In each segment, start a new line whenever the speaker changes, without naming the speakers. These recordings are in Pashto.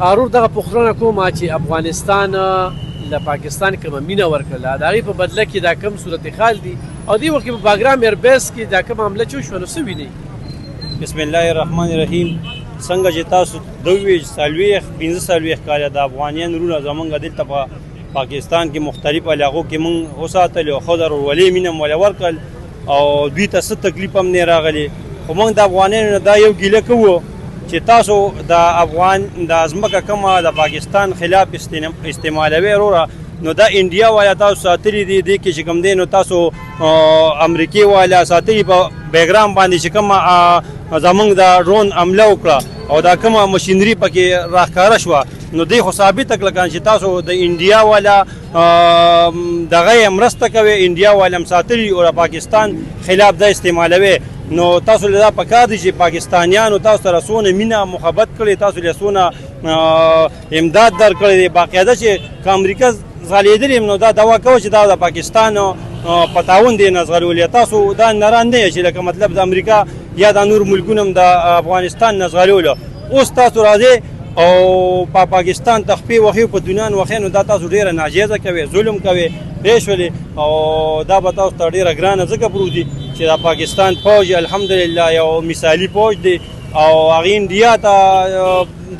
ارور دغه پوښتنه کومه چې افغانستان له پاکستان کومه مینه ورکړله د هغې په بدله کې دا کم صورتحال دي او دې وخت کې په باګرام ایربیس کې دا کوم حمله چې وشوه نو څه وینئ؟
بسم الله الرحمن الرحیم. څنګه چې تاسو 25 کاله د افغانیان وروڼه زمونږ دلته په پاکستان کې مختلف علاقو کې موږ وساتل او ښځه ورولې مینه مو ورکړل او دوی ته څه تکلیف هم نه راغلی، خو موږ د افغانانو دا یو ګیله کوو چې تاسو د افغان د ځمکه کومه د پاکستان خلاف استعمالوي وروره نو دا انډیا والا تاسو ساتلي دي، دې کې چې کوم دی نو تاسو امریکې والا ساتلي په بیګرام باندې چې کومه زمونږ د ډرون حمله وکړه او دا کومه مشینري پکې راښکاره شوه نو دې خو ثابته کړه چې تاسو د انډیا والا دغه یې مرسته کوئ، انډیا والا هم ساتلي او د پاکستان خلاف دا استعمالوي. نو تاسو له دا پکار دي چې پاکستانیانو تاسو سره څونه مینه محبت کړې، تاسو له څونه امداد درکړی دی، باقاعده چې که امریکا ځغلېدلې نو دا دعوا کوي چې دا د پاکستان په تعاون دی نه ځغلولې. تاسو دا نران نه چې لکه مطلب د امریکا یا د نور ملکونو هم د افغانستان نه ځغلولو، اوس تاسو راځئ او په پاکستان تخفی وخی په دنیا وخی نو دا تاسو ډیره ناجیزه کوي، ظلم کوي، پېښولې او دا به تاسو ته ډیره ګرانه ځکه پروت دي چې د پاکستان فوج الحمدلله یو مثالي فوج دی او هغې انډیا ته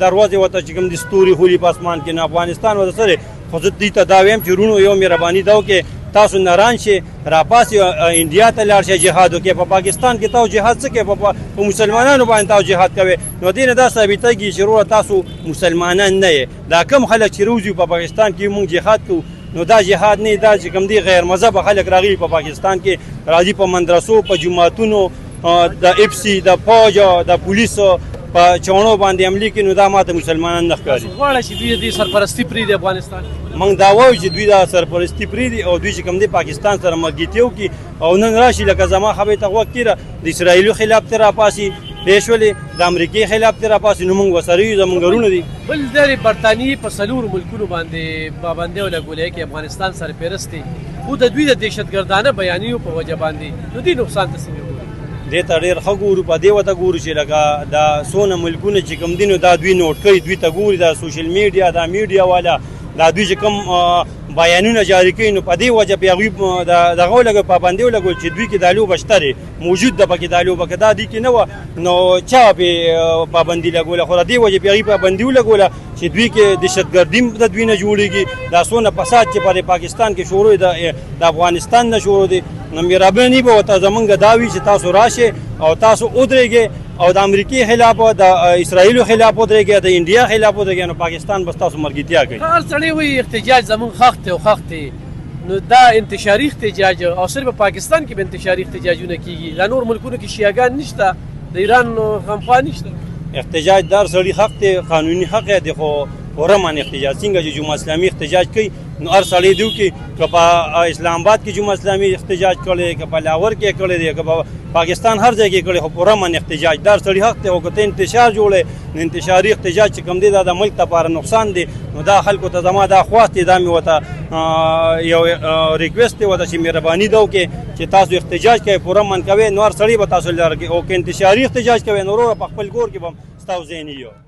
دروازې ورته چې کوم دي ستوري خولي په اسمان کې، نه افغانستان ورته سره. خو زه دوی ته دا وایم چې وروڼو یو مهرباني دا وکړئ تاسو نران شئ راپاسئ انډیا ته لاړ شئ جهاد وکړئ. په پاکستان کې تاسو جهاد څه کوئ؟ په مسلمانانو باندې تاسو جهاد کوئ، نو دې نه دا ثابتېږي چې وروره تاسو مسلمانان نه یې. دا کم خلک چې روزي په پاکستان کې موږ جهاد کوو نو دا جهاد نه دا چې کوم دی غیر مذهبه خلک راغلي په پاکستان کې راځي په مدرسو په جوماتونو د اف سي د فوج د پولیسو په چونو باندې عملي کوي نو دا ماته مسلمانان نه ښکاري.
غواړه چې دوی د سرپرستي پرېږدي افغانستان؟
موږ دا وایو چې دوی دا سرپرستي پرېږدي او دوی چې کوم دی پاکستان سره ملګرتیا وکړي او نن راشي لکه زما خبرې ته غوږ کېږده د اسرائیلو خلاف ته راپاسي، پېښولې د امریکې خلاف ته راپاسي، نو موږ ورسره یو، زموږ وروڼه دي.
بل د برطانیې په 4 ملکونو باندې پابندۍ ولګولې کې افغانستان سرپرست دی، خو د دوی د دهشتګردانه بیانیو په وجه باندې نو دې نقصان ته څنګه ګوري؟
دې ته ډېر ښه ګورو، په دې ورته ګورو چې لکه دا څونه ملکونه چې کوم دي نو دا دوی نوټ کوي، دوی ته ګوري دا سوشل میډیا دا میډیا والا دا دوی چې کوم بیانونه جاری کوي نو په دې وجه پې هغوی دغه ولګوي پابندي ولګول چې دوی کې دا لوبه شته دی موجود ده پکې دا لوبه که دا دوی کې نه وه نو چا پې پابندي لګوله، خو د دې وجې پې هغوی پابندي ولګوله چې دوی کې دهشتګردي د دوی نه جوړېږي، دا څونه فساد چې په پاکستان کې شروع د افغانستان نه شروع دی. نو مهرباني به ورته زمونږ دا وي چې تاسو راشئ او تاسو ودرېږئ او د امریکې خلاف د اسرائیلو خلاف ودرېږئ، د انډیا خلاف ودرېږئ، نو پاکستان بس تاسو ملګرتیا کوي.
هر سړی وایي احتجاج زمونږ حق دی او حق دی، نو دا انتشاري احتجاج او صرف په پاکستان کې به انتشاري احتجاجونه کېږي، دا نور ملکونو کې شیعهګان نشته، د ایران غمخوا نشته.
احتجاج دار سړي حق دی، قانوني حق دی، خو ورمان احتجاج څنګه چې جمعه اسلامي احتجاج کوي نو هر سړی دی وکړي، که په اسلام آباد کې جمعه اسلامي احتجاج کړی، که په لاهور کې کړی دی، که په پاکستان هر ځای کې کړی، خو پوره احتجاج دار سړي حق دی. او که ته انتشار جوړی نو انتشاري احتجاج چې کوم دی دا د ملک لپاره نقصان دی، نو دا خلکو ته زما دا خواست دی، دا مې ورته یو ریکویسټ دی ورته چې مهرباني دا وکړي چې تاسو احتجاج کوئ پوره من کوئ نو هر سړی به تاسو لاره کوي، او که انتشاري احتجاج کوئ نو وروره په خپل کور کې به هم ستاسو ځای نه وي.